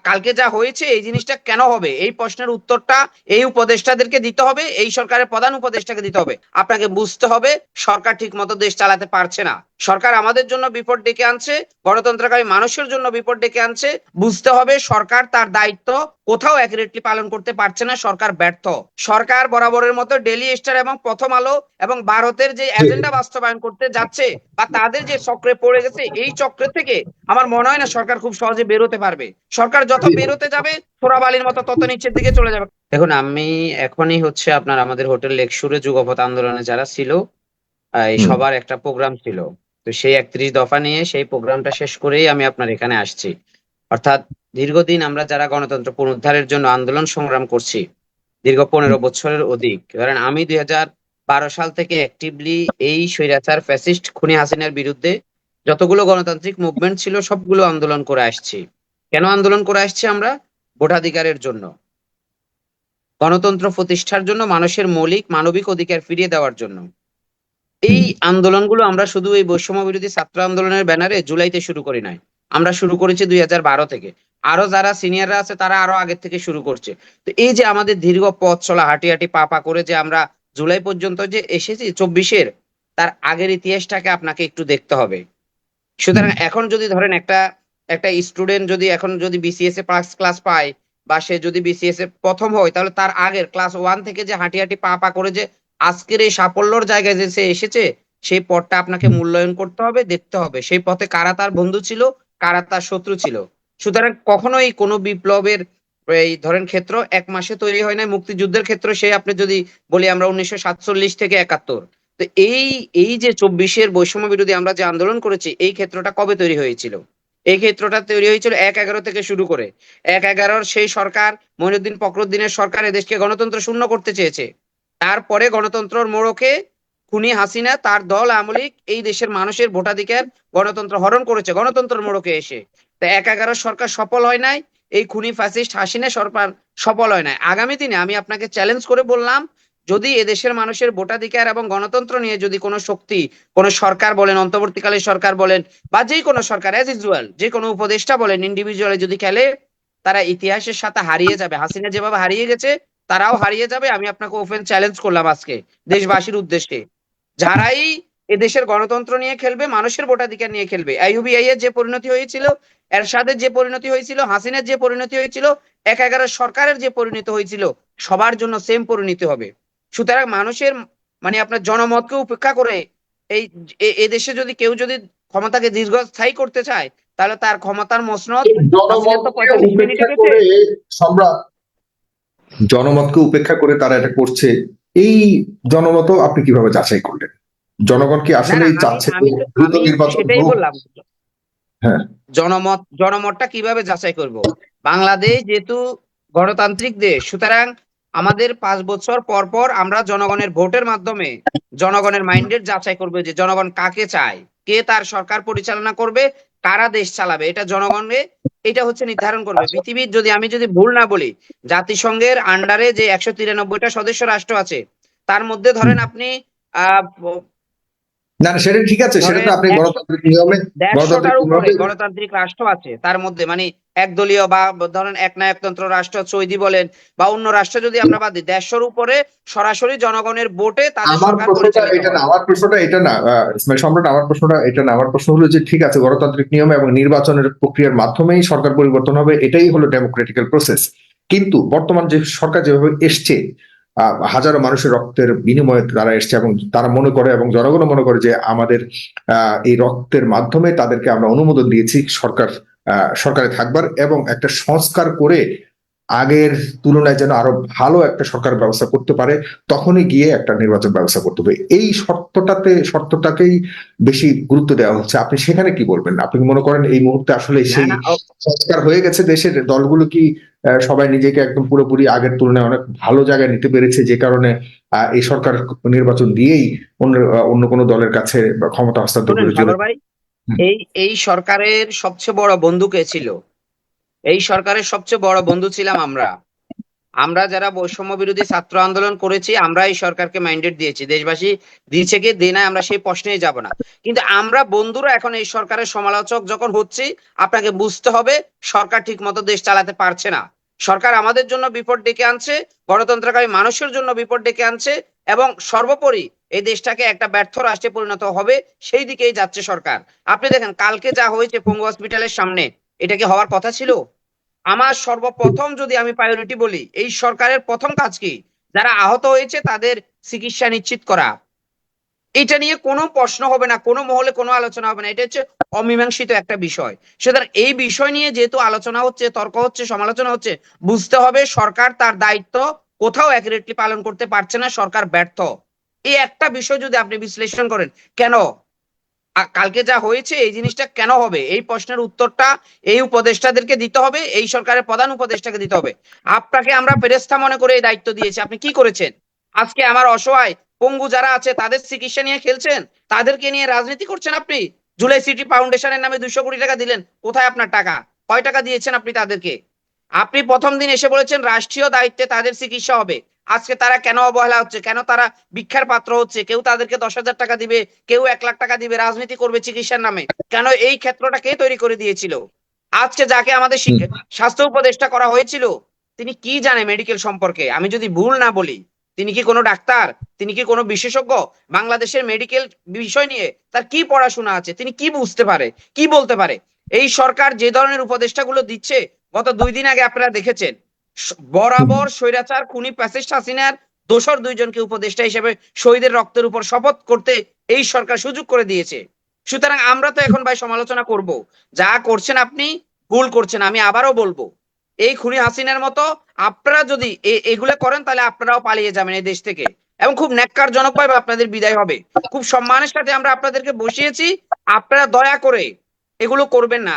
কালকে যা হয়েছে এই জিনিসটা কেন হবে, এই প্রশ্নের উত্তরটা এই উপদেষ্টাদেরকে দিতে হবে, এই সরকারের প্রধান উপদেষ্টাকে দিতে হবে। আপনাকে বুঝতে হবে সরকার ঠিক মতো দেশ চালাতে পারছে না। সরকার আমাদের জন্য বিপদ ডেকে আনছে, গণতন্ত্রকামী মানুষের জন্য বিপদ ডেকে আনছে। বুঝতে হবে সরকার তার দায়িত্ব কোথাও অ্যাকুরেটলি পালন করতে পারছে না, সরকার ব্যর্থ। সরকার বরাবরের মতো ডেইলি স্টার এবং প্রথম আলো এবং ভারতের যে এজেন্ডা বাস্তবায়ন করতে যাচ্ছে বা তাদের যে চক্রে পড়ে গেছে, এই চক্রের থেকে আমার মনে হয় না সরকার খুব সহজে বেরোতে পারবে। সরকার যত বেরোতে যাবে চোরাবালির মতো তত নিচের দিকে চলে যাবে। দেখুন, আমি এখনই হচ্ছে আপনার আমাদের হোটেল লেকশুরে যুগপৎ আন্দোলনে যারা ছিল, এই হুম। সবার একটা প্রোগ্রাম ছিল। তো সেই 31 দফা নিয়ে সেই প্রোগ্রামটা শেষ করেই আমি আপনার এখানে আসছি। অর্থাৎ দীর্ঘদিন আমরা যারা গণতন্ত্র পুনরুদ্ধারের জন্য আন্দোলন সংগ্রাম করছি, দীর্ঘ 15 বছরের অধিক, ধরেন আমি 2012 সাল থেকে অ্যাক্টিভলি এই স্বৈরাচার ফ্যাসিস্ট খুনি হাসিনার বিরুদ্ধে যতগুলো গণতান্ত্রিক মুভমেন্ট ছিল সবগুলো আন্দোলন করে আসছি। কেন আন্দোলন করে আসছি আমরা? ভোটাধিকারের জন্য, গণতন্ত্র প্রতিষ্ঠার জন্য, মানুষের মৌলিক মানবিক অধিকার ফিরিয়ে দেওয়ার জন্য। এই হুম। আন্দোলনগুলো আমরা শুধু এই বৈষম্য বিরোধী ছাত্র আন্দোলনের ব্যানারে জুলাইতে শুরু করি নাই, আমরা শুরু করেছি 2012 থেকে। আরো যারা সিনিয়ররা আছে তারা আরো আগের থেকে শুরু করছে। তো এই যে আমাদের দীর্ঘ পথ চলা, হাঁটি হাঁটি পা পা করে যে আমরা জুলাই পর্যন্ত যে এসেছি 24-এর, তার আগের ইতিহাসটাকে আপনাকে একটু দেখতে হবে। হুম। সুতরাং এখন যদি ধরেন একটা একটা স্টুডেন্ট যদি এখন যদি বিসিএস এ পাস ক্লাস পায় বা সে যদি বিসিএস এ প্রথম হয়, তাহলে তার আগের ক্লাস 1 থেকে যে হাঁটি হাঁটি পা পা করে যে আজকের এই সাফল্যর জায়গায় যে সে এসেছে, সেই পথটা আপনাকে মূল্যায়ন করতে হবে, দেখতে হবে সেই পথে কারা তার বন্ধু ছিল, কারা তার শত্রু ছিল। সুতরাং কখনোই কোনো বিপ্লবের এই ধরেন ক্ষেত্র 1 মাসে তৈরি হয় না। মুক্তিযুদ্ধের ক্ষেত্র সে আপনি যদি বলি আমরা 1947 থেকে 71। তো এই এই যে 24-এর বৈষম্য বিরোধী আমরা যে আন্দোলন করেছি, এই ক্ষেত্রটা কবে তৈরি হয়েছিল? এই ক্ষেত্রটা তৈরি হয়েছিল 1/11 থেকে শুরু করে। 1/11 সেই সরকার, মঈনুদ্দিন ফখরুদ্দিনের সরকার এদেশকে গণতন্ত্র শূন্য করতে চেয়েছে। তারপরে গণতন্ত্রর মোড়কে খুনি হাসিনা তার দল আওয়ামী লীগ এই দেশের মানুষের ভোটাধিকার গণতন্ত্র হরণ করেছে গণতন্ত্রের মোড়কে এসে। তা 1/11 সরকার সফল হয় নাই, এই খুনি ফ্যাসিস্ট হাসিনা সরকার সফল হয় নাই। আগামী দিনে আমি আপনাকে চ্যালেঞ্জ করে বললাম, যদি এদেশের মানুষের ভোটাধিকার এবং গণতন্ত্র নিয়ে যদি কোনো শক্তি, কোনো সরকার বলেন, অন্তর্বর্তীকালীন সরকার বলেন, বা যে কোনো সরকার অ্যাজ ইউজুয়াল যে কোনো উপদেষ্টা বলেন, ইন্ডিভিজুয়ালি যদি খেলে, তারা ইতিহাসের সাথে হারিয়ে যাবে। হাসিনা যেভাবে হারিয়ে গেছে তারাও হারিয়ে যাবে। আমি আপনাকে ওপেন চ্যালেঞ্জ করলাম আজকে দেশবাসীর উদ্দেশ্যে, যারাই এদেশের গণতন্ত্র নিয়ে খেলবে, মানুষের ভোটাধিকার নিয়ে খেলবে, আইইউবিআই এর যে পরিণতি হয়েছিল, এরশাদের যে পরিণতি হয়েছিল, হাসিনার যে পরিণতি হয়েছিল, 1/11 সরকারের যে পরিণতি হয়েছিল, সবার জন্য সেম পরিণতি হবে। সুতরাং মানুষের মানে আপনার জনমতকে উপেক্ষা করে এই এদেশে যদি কেউ যদি ক্ষমতাকে দীর্ঘস্থায়ী করতে চায়, তাহলে তার ক্ষমতার মসনদ এই হাসিনা তো জনমতকে 45 মিনিটে উপেক্ষা গেছে। করে সম্রাট, জনমতকে উপেক্ষা করে তারা এটা করছে, এই জনমত আপনি কিভাবে যাচাই করলেন? জনগণ কি না না, আসলেই আমি চাচ্ছে যে আমি তো দ্রুত আমি নির্বাচন সেটাই হোক? বললাম। হ্যাঁ। জনমতটা কিভাবে যাচাই করব? বাংলাদেশ যেহেতু গণতান্ত্রিক দেশ, সুতরাং আমাদের 5 বছর পর পর আমরা জনগণের ভোটের মাধ্যমে জনগণের মাইন্ডের যাচাই করবে যে জনগণ কাকে চায়, কে তার সরকার পরিচালনা করবে, কারা দেশ চালাবে, এটা জনগণে এটা হচ্ছে নির্ধারণ করবে। পৃথিবীর যদি আমি যদি ভুল না বলি, জাতিসংঘের আন্ডারে যে 193টা সদস্য রাষ্ট্র আছে, তার মধ্যে ধরেন আপনি আহ না না, সেটা ঠিক আছে, সেটা তো ধরেন আপনি 100 গণতান্ত্রিক নিয়মে, গণতান্ত্রিক 150টার উপরে নিয়মে। গণতান্ত্রিক রাষ্ট্র আছে, তার মধ্যে মানে একদলীয় বা ধরেন একনায়কতন্ত্র রাষ্ট্র সৌদি বলেন বা অন্য রাষ্ট্র যদি আমরা বাদ দিই, 150-র উপরে সরাসরি জনগণের ভোটে তাদের আমার সরকার প্রশ্নটা পরিচালিত এটা না, হয়। আমার প্রশ্নটা এটা না, ইসমাইল সম্রাট, আমার প্রশ্নটা এটা না। আমার প্রশ্ন হলো যে ঠিক আছে, গণতান্ত্রিক নিয়মে এবং নির্বাচনের প্রক্রিয়ার মাধ্যমেই সরকার পরিবর্তন হবে, এটাই হলো ডেমোক্রেটিক্যাল প্রসেস। কিন্তু বর্তমান যে সরকার যেভাবে এসছে, হাজারো মানুষের রক্তের বিনিময়ে তারা এসছে, এবং তারা মনে করে এবং জনগণও মনে করে যে আমাদের এই রক্তের মাধ্যমে তাদেরকে আমরা অনুমোদন দিয়েছি সরকার, সরকারে থাকবার, এবং একটা সংস্কার করে আগের তুলনায় যেন আরো ভালো একটা সরকার ব্যবস্থা করতে পারে, তখনই গিয়ে একটা নির্বাচন ব্যবস্থা করতে হবে। এই শর্তটাকেই বেশি গুরুত্ব দেওয়া হচ্ছে। আপনি সেখানে কি বলবেন? আপনি কি মনে করেন এই মুহূর্তে আসলে না সেই না, সংস্কার হয়ে গেছে দেশের দলগুলো কি সবাই নিজেকে একদম পুরোপুরি আগের তুলনায় অনেক ভালো জায়গায় নিতে পেরেছে, যে কারণে এই সরকার নির্বাচন দিয়েই অন্য অন্য কোনো দলের কাছে ক্ষমতা হস্তান্তর শুনেন করে চলে? সাগর ভাই, এই এই সরকারের সবচেয়ে বড় বন্ধু কে ছিল? এই সরকারের সবচেয়ে বড় বন্ধু ছিলাম আমরা। আমরা যারা বৈষম্য বিরোধী ছাত্র আন্দোলন করেছি আমরা এই সরকারকে ম্যান্ডেট দিয়েছি, দেশবাসী দিয়েছে কি দেয় না আমরা সেই প্রশ্নেই যাব না। কিন্তু আমরা বন্ধুরা এখন এই সরকারের সমালোচক যখন হচ্ছি, আপনাকে বুঝতে হবে সরকার ঠিক মতো দেশ চালাতে পারছে না। সরকার আমাদের জন্য বিপদ ডেকে আনছে, গণতন্ত্রকামী মানুষের জন্য বিপদ ডেকে আনছে, এবং সর্বোপরি এই দেশটাকে একটা ব্যর্থ রাষ্ট্রে পরিণত হবে সেই দিকেই যাচ্ছে সরকার। আপনি দেখেন কালকে যা হয়েছে পঙ্গু হসপিটালের সামনে, এটা কি হওয়ার কথা ছিল? আমার সর্বপ্রথম যদি আমি প্রায়োরিটি বলি, এই সরকারের প্রথম কাজ কি? যারা আহত হয়েছে তাদের চিকিৎসা নিশ্চিত করা। এটা নিয়ে কোনো প্রশ্ন হবে না, কোনো মহলে কোনো আলোচনা হবে না, এটা হচ্ছে অমীমাংসিত একটা বিষয়। সুতরাং এই বিষয় নিয়ে যেহেতু আলোচনা হচ্ছে, তর্ক হচ্ছে, সমালোচনা হচ্ছে, বুঝতে হবে সরকার তার দায়িত্ব কোথাও অ্যাকুরেটলি পালন করতে পারছে না, সরকার ব্যর্থ। এই একটা বিষয় যদি আপনি বিশ্লেষণ করেন, কেন কালকে যা হয়েছে এই জিনিসটা কেন হবে, এই প্রশ্নের উত্তরটা এই উপদেষ্টাদেরকে দিতে হবে, এই সরকারের প্রধান উপদেষ্টাকে দিতে হবে। আপনাকে আমরা ফেরেশতা মনে করে এই দায়িত্ব দিয়েছি, আপনি কি করেছেন? আজকে আমার অসহায় পঙ্গু যারা আছে তাদের চিকিৎসা নিয়ে খেলছেন, তাদেরকে নিয়ে রাজনীতি করছেন আপনি। জুলাই সিটি ফাউন্ডেশনের নামে 200 কোটি টাকা দিলেন, কোথায় আপনার টাকা? কয় টাকা দিয়েছেন আপনি তাদেরকে? আপনি প্রথম দিন এসে বলেছেন রাষ্ট্রীয় দায়িত্বে তাদের চিকিৎসা হবে। আজকে তারা কেন অবহেলা হচ্ছে, কেন তারা ভিক্ষার পাত্র হচ্ছে? কেউ তাদেরকে 10,000 টাকা দিবে, কেউ 1 লাখ টাকা দিবে, রাজনীতি করবে চিকিৎসার নামে। কেন? এই ক্ষেত্রটা কে তৈরি করে দিয়েছিল? আজকে যাকে আমাদের হুম। স্বাস্থ্য উপদেষ্টা করা হয়েছিল, তিনি কি জানে মেডিকেল সম্পর্কে? আমি যদি ভুল না বলি, তিনি কি কোনো ডাক্তার? তিনি কি কোনো বিশেষজ্ঞ? বাংলাদেশের মেডিকেল বিষয় নিয়ে তার কি পড়াশোনা আছে? তিনি কি বুঝতে পারে, কি বলতে পারে? এই সরকার যে ধরনের উপদেষ্টাগুলো দিচ্ছে, গত 2 দিন আগে আপনারা দেখেছেন, বরাবর স্বৈরাচার খুনি ফ্যাসিস্ট হাসিনার দোসর 2 জনকে উপদেষ্টা হিসেবে শহীদের রক্তের উপর শপথ করতে এই সরকার সুযোগ করে দিয়েছে। সুতরাং আমরা তো এখন ভাই সমালোচনা করব, যা করছেন আপনি ভুল করছেন। আমি আবারও বলবো, এই খুনি হাসিনার মতো আপনারা যদি এগুলো করেন তাহলে আপনারাও পালিয়ে যাবেন এই দেশ থেকে, এবং খুব ন্যাক্কারজনক ভাবে আপনাদের বিদায় হবে। খুব সম্মানের সাথে আমরা আপনাদেরকে বসিয়েছি, আপনারা দয়া করে এগুলো করবেন না।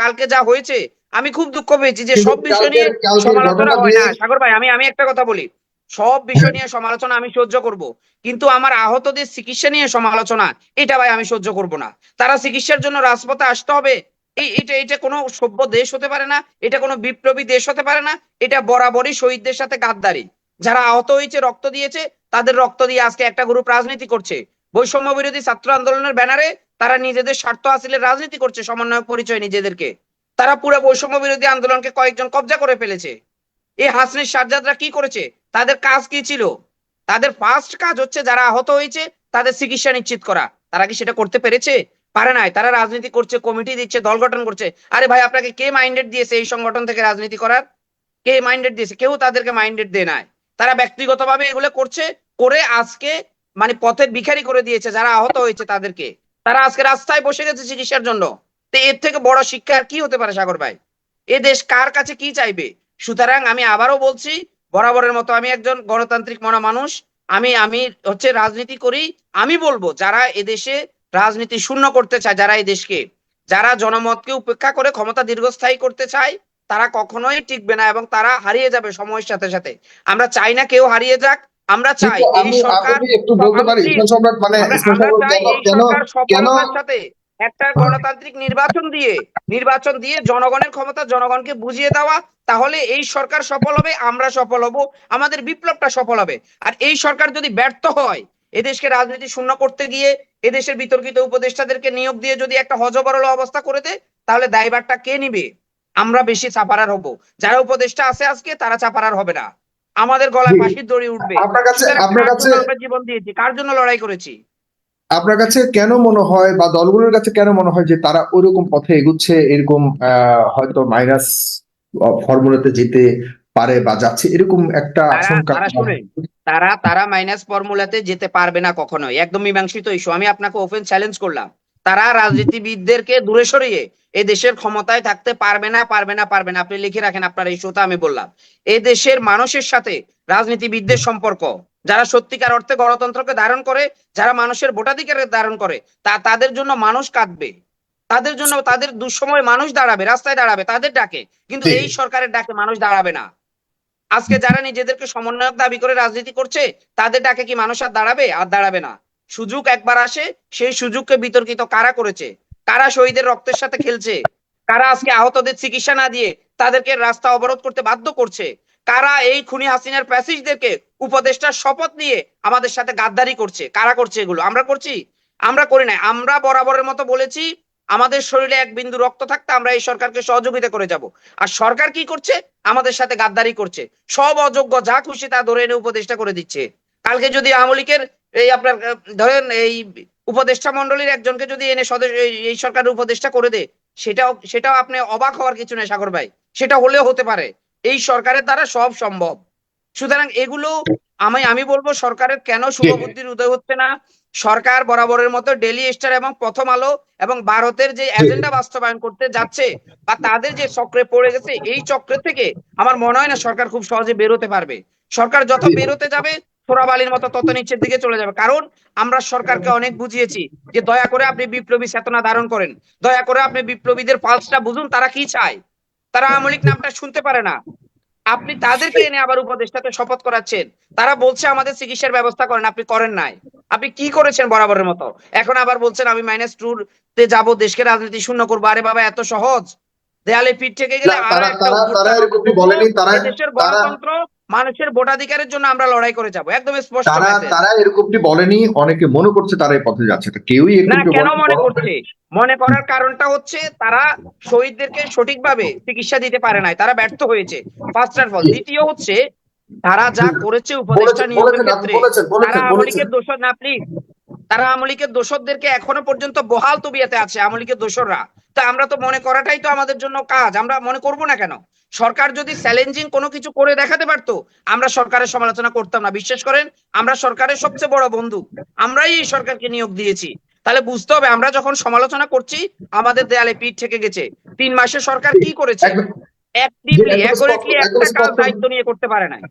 কালকে যা হয়েছে, আমি খুব দুঃখ পেয়েছি যে কিন্তু সব বিষয় কালকের নিয়ে কালকের সমালোচনা ঘটনা হয় দিয়ে না। সাগর ভাই, আমি একটা কথা বলি, সব বিষয় নিয়ে সমালোচনা আমি সহ্য করব, কিন্তু আমার আহতদের চিকিৎসা নিয়ে সমালোচনা, এটা ভাই আমি সহ্য করব না। তারা চিকিৎসার জন্য রাজপথে আসতে হবে, এটা এটা কোনো সভ্য দেশ হতে পারে না, এটা কোনো বিপ্লবী দেশ হতে পারে না। এটা বরাবরই শহীদদের সাথে গাদ্দারি। যারা আহত হয়েছে, রক্ত দিয়েছে, তাদের রক্ত দিয়ে আজকে একটা গ্রুপ রাজনীতি করছে বৈষম্য বিরোধী ছাত্র আন্দোলনের ব্যানারে। তারা নিজেদের স্বার্থ হাসিলের রাজনীতি করছে, সমন্বয়ক পরিচয় নিজেদেরকে। তারা পুরো বৈষম্য বিরোধী আন্দোলনকে কয়েকজন কব্জা করে ফেলেছে। এই হাসিনের সাজ্জাদরা কি করেছে? তাদের কাজ কি ছিল? তাদের ফার্স্ট কাজ হচ্ছে যারা আহত হয়েছে তাদের চিকিৎসা নিশ্চিত করা। তারা কি সেটা করতে পেরেছে? পারে নাই। তারা রাজনীতি করছে, কমিটি দিচ্ছে, দল গঠন করছে। আরে ভাই, আপনাকে কে মাইন্ডেড দিয়েছে এই সংগঠন থেকে রাজনীতি করার? কে মাইন্ডেড দিয়েছে? কেউ তাদেরকে মাইন্ডেড দেয় নাই। তারা ব্যক্তিগতভাবে এগুলো করছে, করে আজকে মানে পথের ভিখারি করে দিয়েছে যারা আহত হয়েছে তাদেরকে। তারা আজকে রাস্তায় বসে গেছে চিকিৎসার জন্য। তো এর থেকে বড় শিক্ষা আর কি হতে পারে সাগর ভাই? এ দেশ কার কাছে কি চাইবে? সুতরাং আমি আবারও বলছি, বরাবরের মতো আমি একজন গণতান্ত্রিক মনা মানুষ। আমি আমি হচ্ছে রাজনীতি করি। আমি বলবো যারা এদেশে রাজনীতি শূন্য করতে চায়, যারা এই দেশকে, যারা জনমতকে উপেক্ষা করে ক্ষমতা দীর্ঘস্থায়ী করতে চায়, তারা কখনোই টিকবে না এবং তারা হারিয়ে যাবে সময়ের সাথে সাথে। আমরা চাই না কেউ হারিয়ে যাক। আমরা চাই কিন্তু এই আমি সরকার, আমি একটু বলতে পারি প্লিজ, ইসমাইল সম্রাট, মানে আমরা ইসমাইল আমরা সম্রাট চাই কেন এই কেন সরকার কেন সফলতার সাথে একটা গণতান্ত্রিক নির্বাচন দিয়ে জনগণের ক্ষমতা জনগণকে বুঝিয়ে দেওয়া। তাহলে এই সরকার সফল হবে, আমরা সফল হব, আমাদের বিপ্লবটা সফল হবে। আর এই সরকার যদি ব্যর্থ হয়, এদেশকে রাজনীতি শূন্য করতে গিয়ে এদেশের বিতর্কিত উপদেষ্টাদেরকে নিয়োগ দিয়ে যদি একটা হযবরল অবস্থা করে দেয়, তাহলে দায়ভারটা কে নিবে? আমরা বেশি চাপারার হব। যারা উপদেষ্টা আছে আজকে তারা চাপারার হবে না, আমাদের জি, গলায় ফাঁসির দড়ি উঠবে। আপনার কাছে সুতরাং আপনার কার কাছে জন্য আমরা জীবন দিয়েছি, কার জন্য লড়াই করেছি? আপনার কাছে কেন মনে হয়, বা দলগুলোর কাছে কেন মনে হয় যে তারা ওইরকম পথে এগুচ্ছে, এরকম হয়তো মাইনাস ফর্মুলাতে যেতে পারে বা যাচ্ছে, এরকম একটা তারা আশঙ্কা? তারা শুনেন, তারা তারা মাইনাস ফর্মুলাতে যেতে পারবে না কখনোই, একদম মীমাংসিত ইস্যু। আমি আপনাকে ওপেন চ্যালেঞ্জ করলাম, তারা রাজনীতিবিদদেরকে দূরে সরিয়ে এ দেশের ক্ষমতায় থাকতে পারবে না, পারবে না, পারবে না। আপনি লিখে রাখেন আপনার এই ইস্যুটা। আমি বললাম এ দেশের মানুষের সাথে রাজনীতিবিদদের সম্পর্ক, যারা সত্যিকার অর্থে গণতন্ত্রকে ধারণ করে, যারা মানুষের ভোটাধিকারের ধারণ করে, তাদের জন্য মানুষ কাঁদবে, তাদের জন্য তাদের দুঃসময় মানুষ দাঁড়াবে, রাস্তায় দাঁড়াবে তাদের ডাকে। কিন্তু জি, এই সরকারের ডাকে মানুষ দাঁড়াবে না। আজকে যারা নিজেদেরকে সমন্বয়ক দাবি করে রাজনীতি করছে, তাদের ডাকে কি মানুষ আর দাঁড়াবে? আর দাঁড়াবে না। সুযোগ একবার আসে, সেই সুযোগকে বিতর্কিত কারা করেছে? কারা শহীদের রক্তের সাথে খেলছে? কারা আজকে আহতদের চিকিৎসা না দিয়ে তাদেরকে রাস্তা অবরোধ করতে বাধ্য করছে? কারা এই খুনি হাসিনার প্যাসিজদেরকে উপদেষ্টার শপথ নিয়ে আমাদের সাথে গাদ্দারি করছে? কারা করছে এগুলো? আমরা করছি? আমরা করি নাই। আমরা বরাবরের মতো বলেছি আমাদের শরীরে এক বিন্দু রক্ত থাকতে আমরা এই সরকারকে সহযোগিতা করে যাব। আর সরকার কি করছে? আমাদের সাথে গাদ্দারি করছে। সব অযোগ্য যা খুশি তা ধরে এনে উপদেষ্টা করে দিচ্ছে। কালকে যদি আওয়ামী লীগের এই আপনার ধরেন এই উপদেষ্টা মন্ডলীর একজনকে যদি এনে এই সরকারের উপদেষ্টা করে দেয়, সেটাও আপনি অবাক হওয়ার কিছু নেই সাগর ভাই। সেটা হলেও হতে পারে। এই সরকারের দ্বারা সব সম্ভব। সুতরাং এগুলো আমি বলবো সরকারের কেন শুভবুদ্ধির উদয় হচ্ছে না? সরকার বরাবরের মতো ডেইলি স্টার এবং প্রথম আলো এবং ভারতের যে এজেন্ডা বাস্তবায়ন করতে যাচ্ছে বা তাদের যে চক্রে পড়ে গেছে, এই চক্র থেকে আমার মনে হয় না সরকার খুব সহজে বেরোতে পারবে। সরকার যত বেরোতে যাবে চোরাবালির মতো তত নিচের দিকে চলে যাবে। কারণ আমরা সরকারকে অনেক বুঝিয়েছি যে দয়া করে আপনি বিপ্লবী চেতনা ধারণ করেন, দয়া করে আপনি বিপ্লবীদের পালসটা বুঝুন, তারা কি চায়। তারা আওয়ামী লীগ নামটা শুনতে পারে না। আপনি তাদেরকে এনে আবার উপদেষ্টাতে শপথ করাচ্ছেন। তারা বলছে আমাদের চিকিৎসার ব্যবস্থা করেন, আপনি করেন নাই। আপনি কি করেছেন বরাবরের মতো? এখন আবার বলছেন আমি -2 তে যাব, দেশকে রাজনীতি শূন্য করবো। আরে বাবা, এত সহজ? দেয়ালে পিঠ থেকে গেলে না, আরো তারা একটা তারা তারা এরকমটি বলেনি। তারা দেশের তারা গণতন্ত্র, মানুষের ভোটাধিকারের জন্য আমরা লড়াই করে যাব। একদম স্পষ্ট তারা মেসেজ। তারা এরকমটি বলেনি। অনেকে মনে করছে তারা এই পথে যাচ্ছে, তো কেউই না, এরকমটি কেন বলেনি। মনে করছে? মনে করার কারণটা হচ্ছে তারা শহীদদেরকে সঠিকভাবে চিকিৎসা দিতে পারে নাই, তারা ব্যর্থ হয়েছে। ফার্স্ট অ্যান্ড ফল। দ্বিতীয় হচ্ছে তারা যা করেছে উপদেষ্টা বলেছেন নিয়োগের বলেছেন আপনি ক্ষেত্রে, বলেছেন তারা বলেছেন আওয়ামী বলেছেন লীগের দোষর না প্লিজ। তারা আওয়ামী লীগের দোষরদেরকে এখনো পর্যন্ত বহাল তবিয়াতে আছে আওয়ামী লীগের দোষররা। তা আমরা তো মনে করাটাই তো আমাদের জন্য কাজ। আমরা মনে করব না কেন? সরকার যদি চ্যালেঞ্জিং কোনো কিছু করে দেখাতে পারতো, আমরা সরকারের সমালোচনা করতাম না। বিশ্বাস করেন, আমরা সরকারের সবচেয়ে বড় বন্ধু। আমরাই এই সরকারকে নিয়োগ দিয়েছি। তাহলে বুঝতে হবে আমরা যখন সমালোচনা করছি আমাদের দেয়ালে পিঠ থেকে গেছে। 3 মাসে সরকার কি করেছে? একদম অ্যাক্টিভলি একদম স্পষ্ট অ্যাকুরেটলি একদম একটা কাজ স্পষ্ট দায়িত্ব নিয়ে করতে পারে নাই।